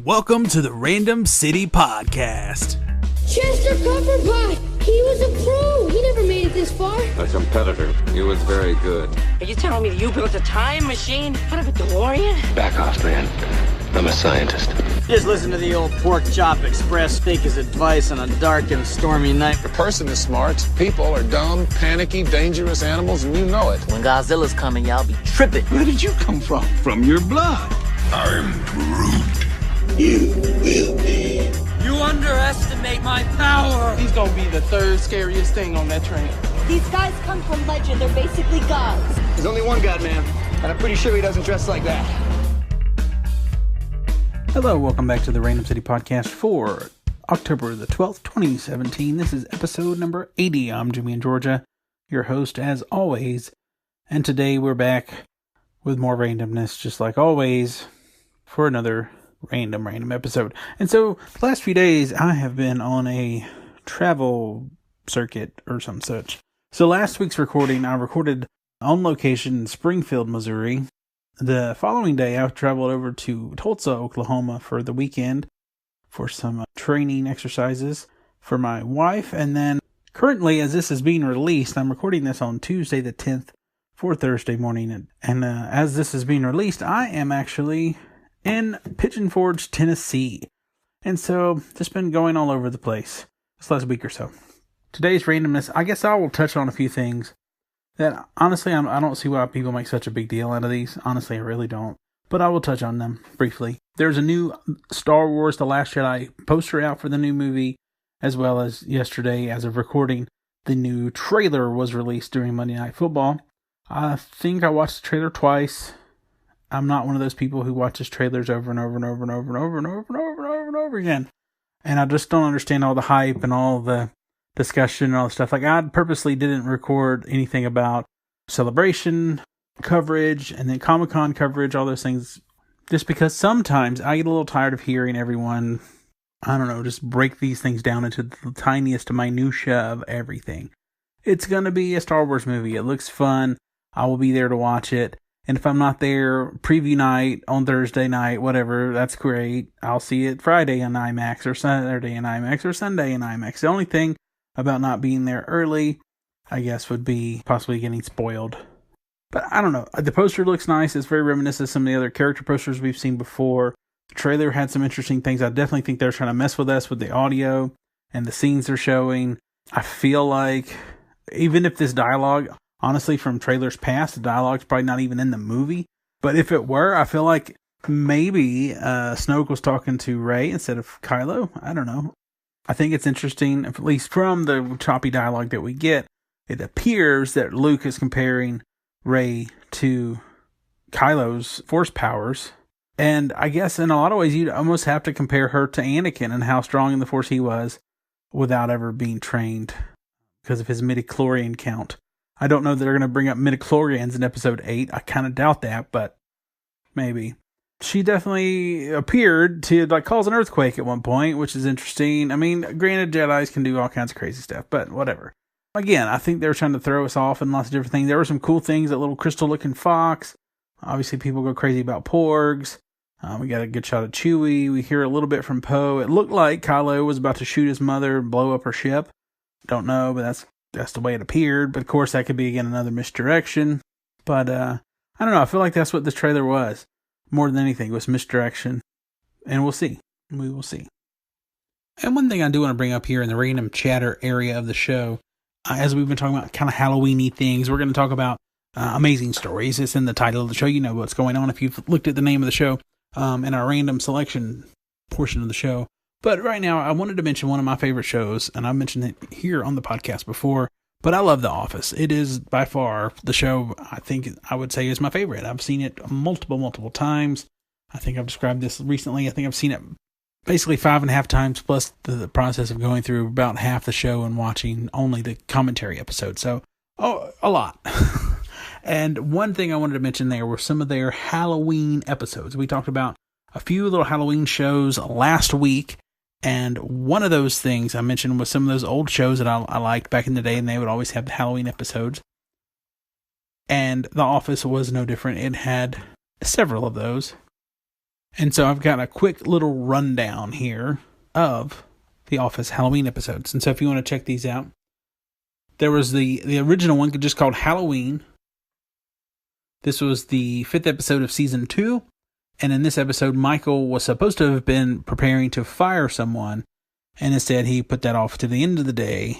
Welcome to the Random City Podcast. Chester Copperpot! He was a pro! He never made it this far. A competitor. He was very good. Are you telling me that you built a time machine out of a DeLorean? Back off, man. I'm a scientist. Just listen to the old Pork Chop Express take his advice on a dark and stormy night. A person is smart, people are dumb, panicky, dangerous animals, and you know it. When Godzilla's coming, y'all be tripping. Where did you come from? From your blood. I'm Groot. You will be. You underestimate my power. He's gonna be the third scariest thing on that train. These guys come from legend. They're basically gods. There's only one god, man, and I'm pretty sure he doesn't dress like that. Hello, welcome back to the Random City Podcast for October the 12th, 2017. This is episode number 80. I'm Jimmy in Georgia, your host as always. And today we're back with more randomness, just like always, for another random episode. And so, the last few days, I have been on a travel circuit or some such. So last week's recording, I recorded on location in Springfield, Missouri. The following day, I traveled over to Tulsa, Oklahoma for the weekend for some training exercises for my wife. And then currently, as this is being released, I'm recording this on Tuesday the 10th for Thursday morning. And as this is being released, I am actually in Pigeon Forge, Tennessee. And so, just been going all over the place this last week or so. Today's randomness, I guess I will touch on a few things that, honestly, I don't see why people make such a big deal out of these. Honestly, I really don't. But I will touch on them briefly. There's a new Star Wars The Last Jedi poster out for the new movie, as well as yesterday, as of recording, the new trailer was released during Monday Night Football. I think I watched the trailer twice. I'm not one of those people who watches trailers over and over and over and over and over and over and over and over and over again. And I just don't understand all the hype and all the discussion and all the stuff. Like, I purposely didn't record anything about Celebration coverage and then Comic-Con coverage, all those things, just because sometimes I get a little tired of hearing everyone, I don't know, just break these things down into the tiniest minutia of everything. It's going to be a Star Wars movie. It looks fun. I will be there to watch it. And if I'm not there, preview night on Thursday night, whatever, that's great. I'll see it Friday in IMAX or Saturday in IMAX or Sunday in IMAX. The only thing about not being there early, I guess, would be possibly getting spoiled. But I don't know. The poster looks nice. It's very reminiscent of some of the other character posters we've seen before. The trailer had some interesting things. I definitely think they're trying to mess with us with the audio and the scenes they're showing. I feel like, even if this dialogue, honestly, from trailers past, the dialogue's probably not even in the movie. But if it were, I feel like maybe Snoke was talking to Rey instead of Kylo. I don't know. I think it's interesting, at least from the choppy dialogue that we get, it appears that Luke is comparing Rey to Kylo's force powers. And I guess in a lot of ways, you'd almost have to compare her to Anakin and how strong in the force he was without ever being trained because of his midichlorian count. I don't know that they're going to bring up midichlorians in episode 8. I kind of doubt that, but maybe. She definitely appeared to cause an earthquake at one point, which is interesting. I mean, granted, Jedis can do all kinds of crazy stuff, but whatever. Again, I think they were trying to throw us off in lots of different things. There were some cool things, that little crystal-looking fox. Obviously, people go crazy about porgs. We got a good shot of Chewie. We hear a little bit from Poe. It looked like Kylo was about to shoot his mother and blow up her ship. Don't know, but that's the way it appeared. But of course, that could be, again, another misdirection. But I don't know. I feel like that's what this trailer was. More than anything, it was misdirection. And we'll see. We will see. And one thing I do want to bring up here in the random chatter area of the show, as we've been talking about kind of Halloween-y things, we're going to talk about Amazing Stories. It's in the title of the show. You know what's going on if you've looked at the name of the show in our random selection portion of the show. But right now, I wanted to mention one of my favorite shows, and I've mentioned it here on the podcast before, but I love The Office. It is by far the show I would say is my favorite. I've seen it multiple times. I think I've described this recently. I think I've seen it basically 5.5 times, plus the process of going through about half the show and watching only the commentary episode. So, a lot. And one thing I wanted to mention there were some of their Halloween episodes. We talked about a few little Halloween shows last week. And one of those things I mentioned was some of those old shows that I liked back in the day, and they would always have the Halloween episodes. And The Office was no different. It had several of those. And so I've got a quick little rundown here of the Office Halloween episodes. And so if you want to check these out, there was the original one just called Halloween. This was the 5th episode of season 2. And in this episode, Michael was supposed to have been preparing to fire someone. And instead, he put that off to the end of the day.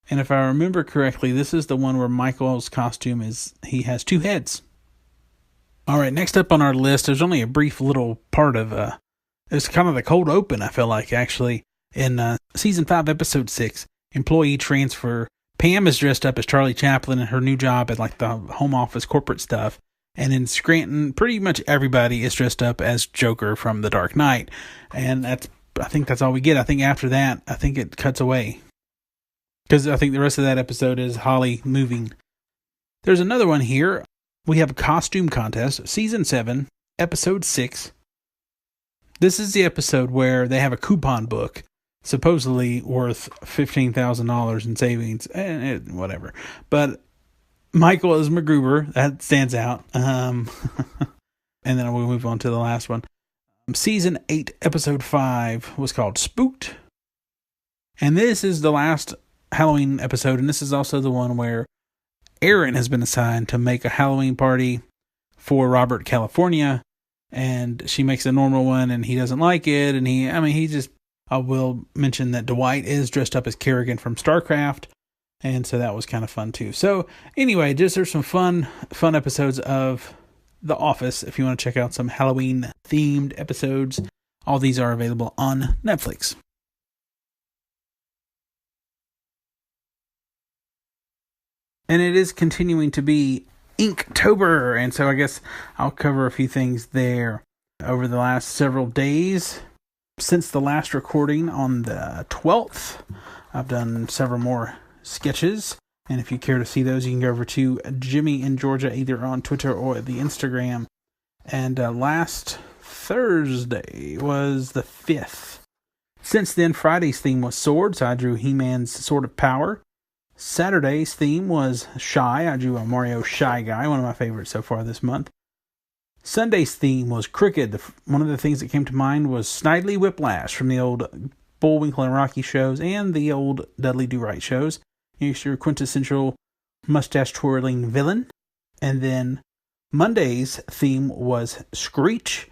And if I remember correctly, this is the one where Michael's costume he has 2 heads. All right, next up on our list, there's only a brief little part of, it's kind of the cold open, I feel like, actually. In season 5, episode 6, Employee Transfer, Pam is dressed up as Charlie Chaplin in her new job at like the home office corporate stuff. And in Scranton, pretty much everybody is dressed up as Joker from The Dark Knight. And I think that's all we get. I think after that, I think it cuts away. Because I think the rest of that episode is Holly moving. There's another one here. We have a costume contest, season 7, episode 6. This is the episode where they have a coupon book, supposedly worth $15,000 in savings, whatever. But Michael is MacGruber. That stands out. And then we'll move on to the last one. Season 8, episode 5 was called Spooked. And this is the last Halloween episode, and this is also the one where Erin has been assigned to make a Halloween party for Robert California, and she makes a normal one, and he doesn't like it, and I will mention that Dwight is dressed up as Kerrigan from StarCraft, and so that was kind of fun too. So anyway, there's some fun episodes of The Office if you want to check out some Halloween themed episodes. All these are available on Netflix. And it is continuing to be Inktober, and so I guess I'll cover a few things there. Over the last several days, since the last recording on the 12th, I've done several more sketches, and if you care to see those, you can go over to Jimmy in Georgia, either on Twitter or the Instagram. And last Thursday was the 5th. Since then, Friday's theme was Sword, so I drew He-Man's Sword of Power. Saturday's theme was Shy. I drew a Mario Shy Guy, one of my favorites so far this month. Sunday's theme was Crooked. One of the things that came to mind was Snidely Whiplash from the old Bullwinkle and Rocky shows and the old Dudley Do-Right shows. Here's your quintessential mustache-twirling villain. And then Monday's theme was Screech.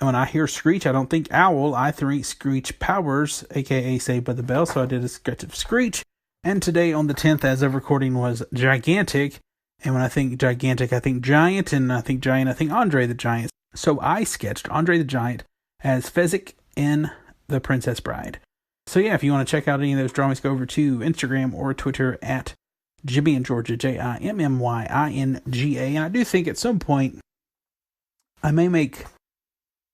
And when I hear Screech, I don't think Owl. I think Screech Powers, a.k.a. Saved by the Bell. So I did a sketch of Screech. And today on the 10th, as of recording, was Gigantic. And when I think Gigantic, I think Giant. And I think Giant, I think Andre the Giant. So I sketched Andre the Giant as Fezzik in The Princess Bride. So yeah, if you want to check out any of those drawings, go over to Instagram or Twitter at Jimmy in Georgia, JIMMYINGA. And I do think at some point I may make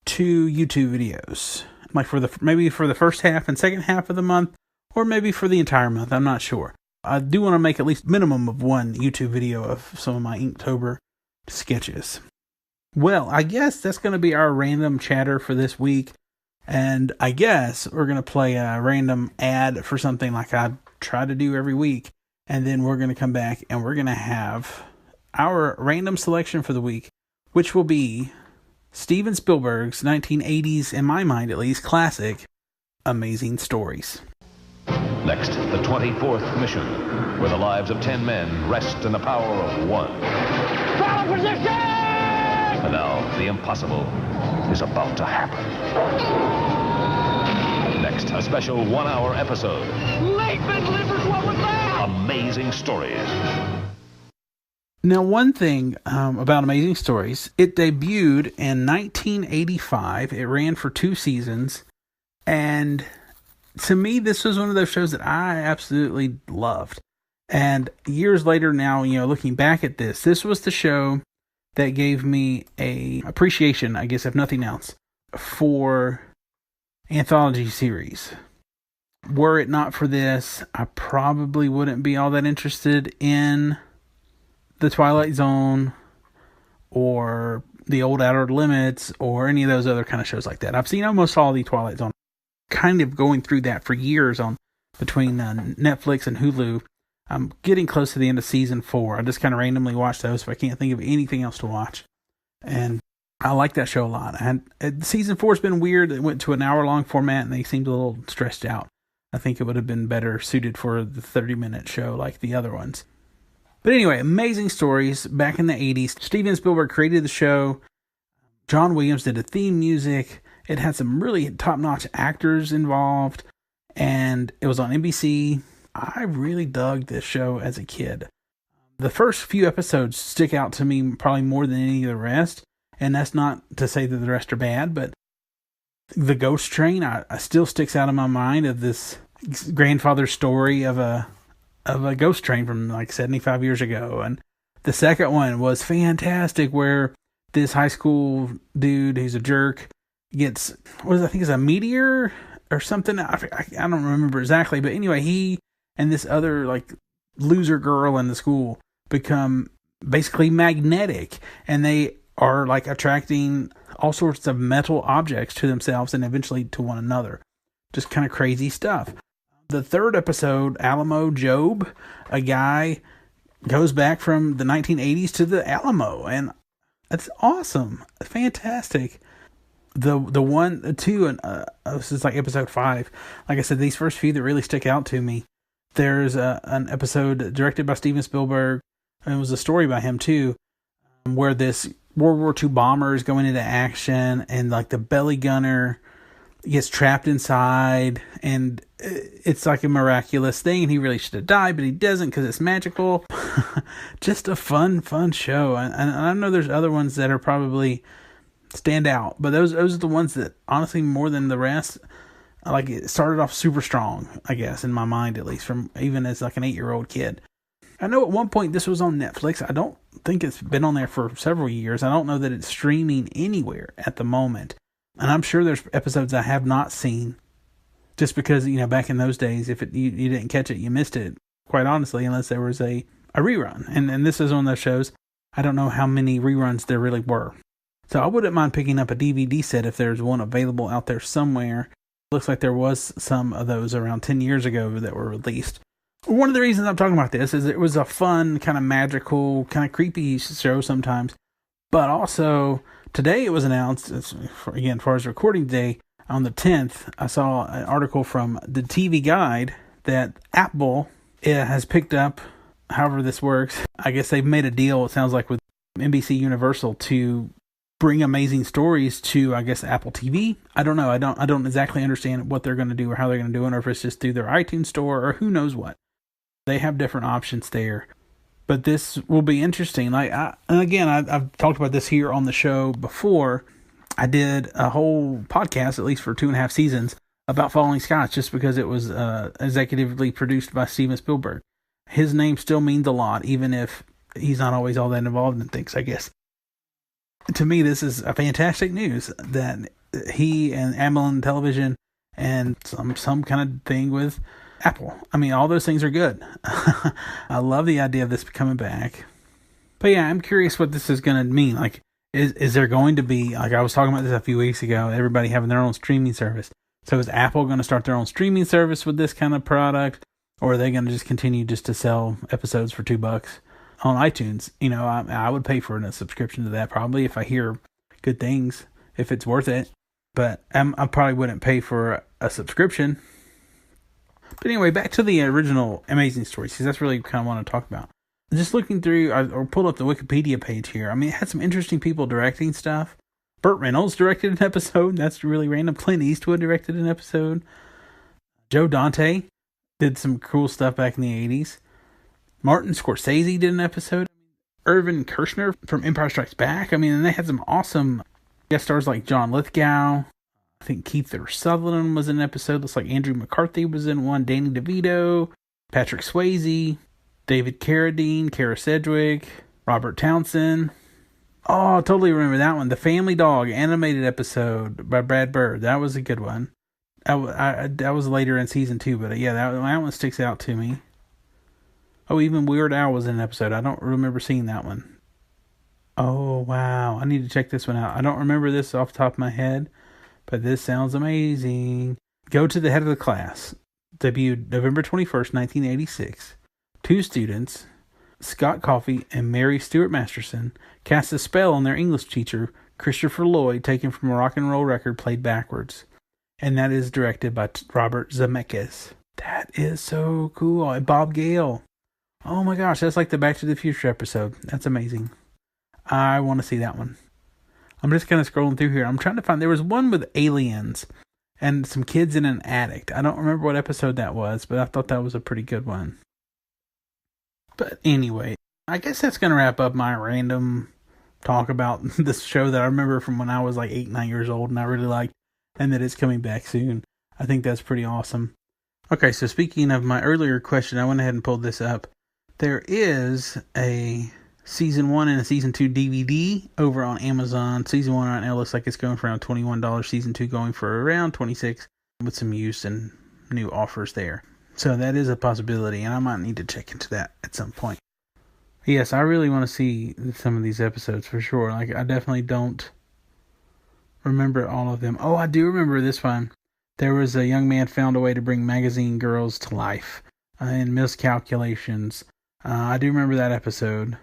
2 YouTube videos, like maybe for the first half and second half of the month, or maybe for the entire month. I'm not sure. I do want to make at least minimum of 1 YouTube video of some of my Inktober sketches. Well, I guess that's going to be our random chatter for this week. And I guess we're going to play a random ad for something like I try to do every week. And then we're going to come back and we're going to have our random selection for the week, which will be Steven Spielberg's 1980s, in my mind at least, classic, Amazing Stories. Next, the 24th mission, where the lives of 10 men rest in the power of 1. Follow position! And now, the impossible is about to happen. Next, a special 1-hour episode. Lakeman Livers, what was that? Amazing Stories. Now, one thing about Amazing Stories, it debuted in 1985. It ran for 2 seasons. And to me, this was one of those shows that I absolutely loved. And years later now, looking back at this was the show that gave me a appreciation, I guess, if nothing else, for anthology series. Were it not for this, I probably wouldn't be all that interested in The Twilight Zone or The Old Outer Limits or any of those other kind of shows like that. I've seen almost all the Twilight Zone, kind of going through that for years between Netflix and Hulu. I'm getting close to the end of season 4. I just kind of randomly watch those if I can't think of anything else to watch. And I like that show a lot. And season 4's been weird. It went to an hour-long format, and they seemed a little stressed out. I think it would have been better suited for the 30-minute show like the other ones. But anyway, Amazing Stories, back in the 80s. Steven Spielberg created the show. John Williams did the theme music. It had some really top-notch actors involved, and it was on NBC. I really dug this show as a kid. The first few episodes stick out to me probably more than any of the rest, and that's not to say that the rest are bad, but the ghost train I still sticks out in my mind of this grandfather's story of a ghost train from like 75 years ago. And the second one was fantastic, where this high school dude who's a jerk gets, I think it's a meteor or something. I don't remember exactly, but anyway, he and this other like loser girl in the school become basically magnetic, and they are like attracting all sorts of metal objects to themselves and eventually to one another. Just kind of crazy stuff. The third episode, Alamo Job, a guy goes back from the 1980s to the Alamo, and it's awesome. Fantastic. This is like episode 5. Like I said, these first few that really stick out to me. There's an episode directed by Steven Spielberg, and it was a story by him too, where this World War II bomber is going into action, and like the belly gunner gets trapped inside, and it's like a miraculous thing, and he really should have died, but he doesn't because it's magical. Just a fun show. And I know there's other ones that are probably stand out, but those are the ones that honestly, more than the rest, like, it started off super strong, I guess, in my mind, at least, from even as like an 8-year-old kid. I know at one point this was on Netflix. I don't think it's been on there for several years. I don't know that it's streaming anywhere at the moment. And I'm sure there's episodes I have not seen, just because, back in those days, if you didn't catch it, you missed it, quite honestly, unless there was a rerun. And this is one of those shows, I don't know how many reruns there really were. So I wouldn't mind picking up a DVD set if there's one available out there somewhere. Looks like there was some of those around 10 years ago that were released. One of the reasons I'm talking about this is it was a fun, kind of magical, kind of creepy show sometimes. But also, today it was announced, as far as recording day, on the 10th, I saw an article from the TV Guide that Apple has picked up, however this works. I guess they've made a deal, it sounds like, with NBC Universal to bring Amazing Stories to, I guess, Apple TV. I don't know. I don't exactly understand what they're going to do or how they're going to do it, or if it's just through their iTunes store or who knows what. They have different options there. But this will be interesting. I've talked about this here on the show before. I did a whole podcast, at least for 2.5 seasons, about Falling Skies, just because it was executively produced by Steven Spielberg. His name still means a lot, even if he's not always all that involved in things, I guess. To me, this is a fantastic news that he and Amblin Television and some kind of thing with Apple. I mean, all those things are good. I love the idea of this coming back. But yeah, I'm curious what this is going to mean. Like, is there going to be, like I was talking about this a few weeks ago, everybody having their own streaming service. So is Apple going to start their own streaming service with this kind of product? Or are they going to just continue just to sell episodes for $2 on iTunes? I would pay for a subscription to that probably if I hear good things, if it's worth it. But I probably wouldn't pay for a subscription. But anyway, back to the original Amazing Stories, because that's really kind of what I want to talk about. Just looking through, I pulled up the Wikipedia page here. I mean, it had some interesting people directing stuff. Burt Reynolds directed an episode. That's really random. Clint Eastwood directed an episode. Joe Dante did some cool stuff back in the 80s. Martin Scorsese did an episode. Irvin Kershner from Empire Strikes Back. I mean, and they had some awesome guest stars like John Lithgow. I think Kiefer Sutherland was in an episode. Looks like Andrew McCarthy was in one. Danny DeVito, Patrick Swayze, David Carradine, Kara Sedgwick, Robert Townsend. Oh, I totally remember that one. The Family Dog animated episode by Brad Bird. That was a good one. That was later in season 2, but yeah, that one sticks out to me. Oh, even Weird Al was in an episode. I don't remember seeing that one. Oh, wow. I need to check this one out. I don't remember this off the top of my head, but this sounds amazing. Go to the Head of the Class. Debuted November 21st, 1986. 2 students, Scott Coffey and Mary Stuart Masterson, cast a spell on their English teacher, Christopher Lloyd, taken from a rock and roll record played backwards. And that is directed by Robert Zemeckis. That is so cool. And Bob Gale. Oh my gosh, that's like the Back to the Future episode. That's amazing. I want to see that one. I'm just kind of scrolling through here. I'm trying to find, there was one with aliens and some kids in an attic. I don't remember what episode that was, but I thought that was a pretty good one. But anyway, I guess that's going to wrap up my random talk about this show that I remember from when I was like 8, 9 years old and I really liked, and that it's coming back soon. I think that's pretty awesome. Okay, so speaking of my earlier question, I went ahead and pulled this up. There is a Season 1 and a Season 2 DVD over on Amazon. Season 1 right now looks like it's going for around $21. Season 2 going for around $26 with some use and new offers there. So that is a possibility, and I might need to check into that at some point. Yes, I really want to see some of these episodes for sure. Like, I definitely don't remember all of them. Oh, I do remember this one. There was a young man found a way to bring magazine girls to life in miscalculations. I do remember that episode.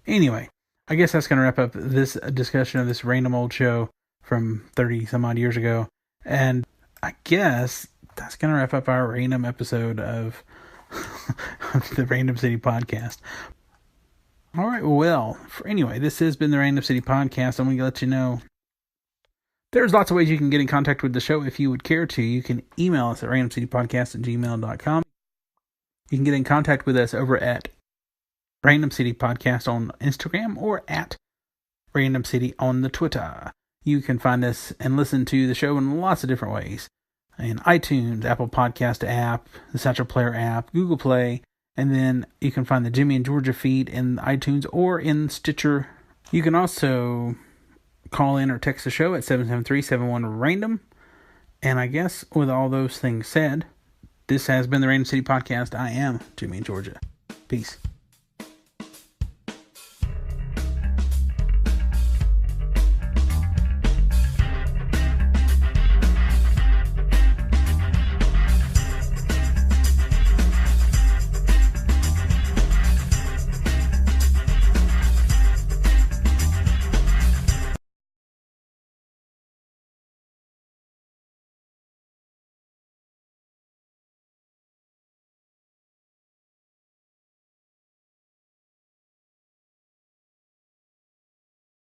Anyway, I guess that's going to wrap up this discussion of this random old show from 30 some odd years ago. And I guess that's going to wrap up our random episode of the Random City Podcast. All right, well, anyway, this has been the Random City Podcast. I'm going to let you know there's lots of ways you can get in contact with the show if you would care to. You can email us at randomcitypodcast@gmail.com. You can get in contact with us over at Random City Podcast on Instagram or at Random City on the Twitter. You can find us and listen to the show in lots of different ways. In iTunes, Apple Podcast app, the Satchel Player app, Google Play, and then you can find the Jimmy and Georgia feed in iTunes or in Stitcher. You can also call in or text the show at 773-71-RANDOM. And I guess with all those things said, this has been the Random City Podcast. I am Jimmy and Georgia. Peace.